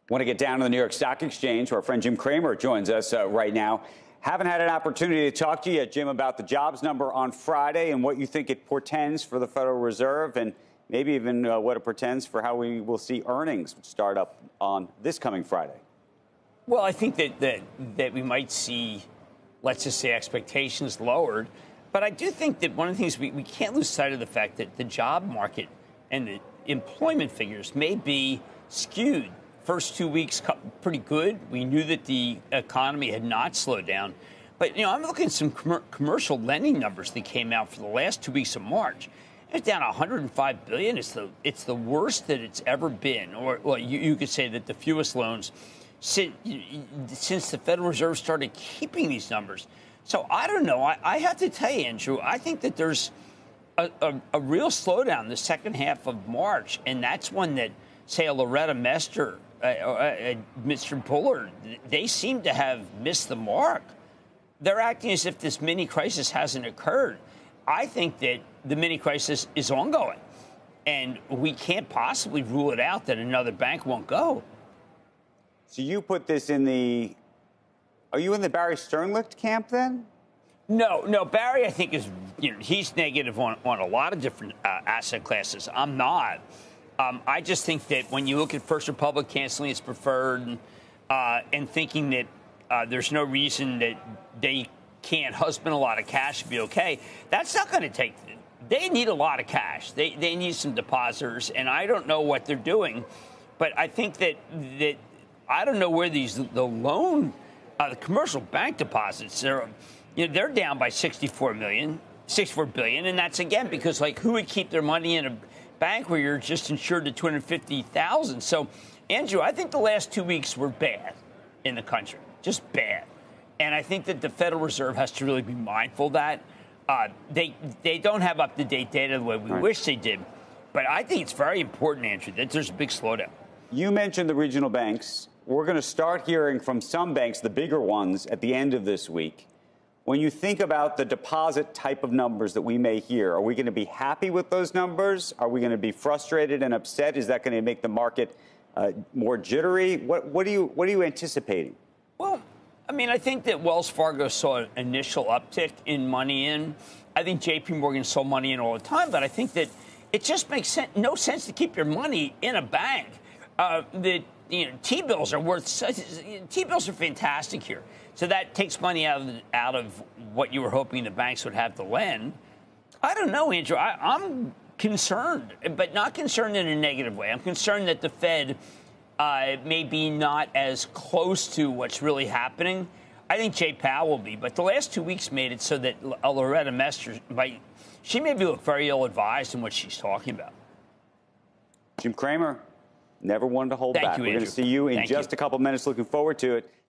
Want to get down to the New York Stock Exchange, where our friend Jim Cramer joins us right now. Haven't had an opportunity to talk to you yet, Jim, about the jobs number on Friday and what you think it portends for the Federal Reserve, and maybe even what it portends for how we will see earnings start up on this coming Friday. Well, I think that we might see, let's just say, expectations lowered. But I do think that one of the things we can't lose sight of the fact that the job market and the employment figures may be skewed. First 2 weeks pretty good. We knew that the economy had not slowed down. But, I'm looking at some commercial lending numbers that came out for the last 2 weeks of March. It's down $105 billion. It's the worst that it's ever been. Or, well, you could say that the fewest loans since the Federal Reserve started keeping these numbers. So I don't know. I have to tell you, Andrew, I think that there's a real slowdown the second half of March. And that's one that, say, a Loretta Mester, Mr. Bullard, they seem to have missed the mark. They're acting as if this mini crisis hasn't occurred. I think that the mini crisis is ongoing, and we can't possibly rule it out that another bank won't go. So you put this in the, are you in the Barry Sternlicht camp then? No, Barry, I think he's negative on a lot of different asset classes. I'm not. I just think that when you look at First Republic canceling its preferred and thinking that there's no reason that they can't husband a lot of cash to be okay, that's not going to take. They need a lot of cash. They need some depositors, and I don't know what they're doing. But I think that I don't know where the commercial bank deposits they're down by 64 billion, and that's again because who would keep their money in a bank where you're just insured to 250,000. So, Andrew, I think the last 2 weeks were bad in the country, just bad. And I think that the Federal Reserve has to really be mindful of that. They don't have up-to-date data the way we wish they did. But I think it's very important, Andrew, that there's a big slowdown. You mentioned the regional banks. We're going to start hearing from some banks, the bigger ones, at the end of this week. When you think about the deposit type of numbers that we may hear, are we going to be happy with those numbers? Are we going to be frustrated and upset? Is that going to make the market more jittery? What are you anticipating? Well, I think that Wells Fargo saw an initial uptick in money in. I think J.P. Morgan saw money in all the time, but I think that it just makes no sense to keep your money in a bank. T-bills are T-bills are fantastic here. So that takes money out of what you were hoping the banks would have to lend. I don't know, Andrew. I'm concerned, but not concerned in a negative way. I'm concerned that the Fed may be not as close to what's really happening. I think Jay Powell will be, but the last 2 weeks made it so that Loretta Mester she may look very ill-advised in what she's talking about. Jim Cramer, never wanted to hold back. We're going to see you in just a couple minutes. Looking forward to it.